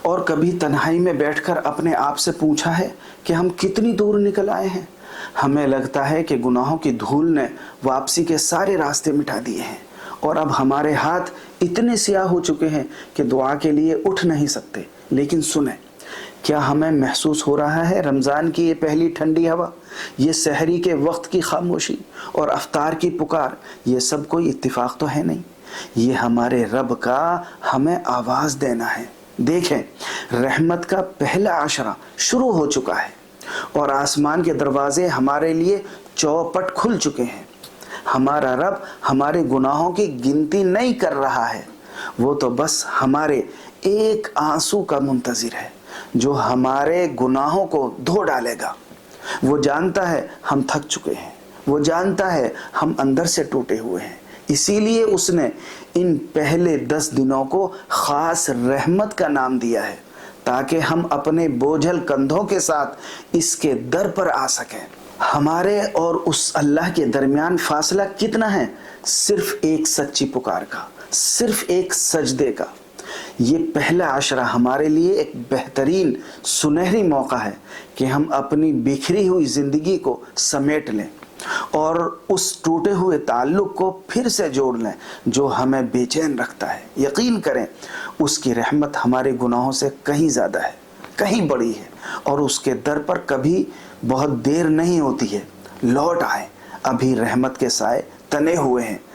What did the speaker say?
اور کبھی تنہائی میں بیٹھ کر اپنے آپ سے پوچھا ہے کہ ہم کتنی دور نکل آئے ہیں؟ ہمیں لگتا ہے کہ گناہوں کی دھول نے واپسی کے سارے راستے مٹا دیے ہیں، اور اب ہمارے ہاتھ اتنے سیاہ ہو چکے ہیں کہ دعا کے لیے اٹھ نہیں سکتے۔ لیکن سنیں، کیا ہمیں محسوس ہو رہا ہے رمضان کی یہ پہلی ٹھنڈی ہوا، یہ سحری کے وقت کی خاموشی اور افطار کی پکار، یہ سب کوئی اتفاق تو ہے نہیں؟ یہ ہمارے رب کا ہمیں آواز دینا ہے۔ دیکھیں، رحمت کا پہلا عشرہ شروع ہو چکا ہے اور آسمان کے دروازے ہمارے لیے چوپٹ کھل چکے ہیں۔ ہمارا رب ہمارے گناہوں کی گنتی نہیں کر رہا ہے، وہ تو بس ہمارے ایک آنسو کا منتظر ہے جو ہمارے گناہوں کو دھو ڈالے گا۔ وہ جانتا ہے ہم تھک چکے ہیں، وہ جانتا ہے ہم اندر سے ٹوٹے ہوئے ہیں، اسی لیے اس نے ان پہلے 10 دنوں کو خاص رحمت کا نام دیا ہے تاکہ ہم اپنے بوجھل کندھوں کے ساتھ اس کے در پر آ سکیں۔ ہمارے اور اس اللہ کے درمیان فاصلہ کتنا ہے؟ صرف ایک سچی پکار کا، صرف ایک سجدے کا۔ یہ پہلا عشرہ ہمارے لیے ایک بہترین سنہری موقع ہے کہ ہم اپنی بکھری ہوئی زندگی کو سمیٹ لیں اور اس ٹوٹے ہوئے تعلق کو پھر سے جوڑ لیں جو ہمیں بے چین رکھتا ہے۔ یقین کریں، اس کی رحمت ہمارے گناہوں سے کہیں زیادہ ہے، کہیں بڑی ہے، اور اس کے در پر کبھی بہت دیر نہیں ہوتی ہے۔ لوٹ آئیں، ابھی رحمت کے سائے تنے ہوئے ہیں۔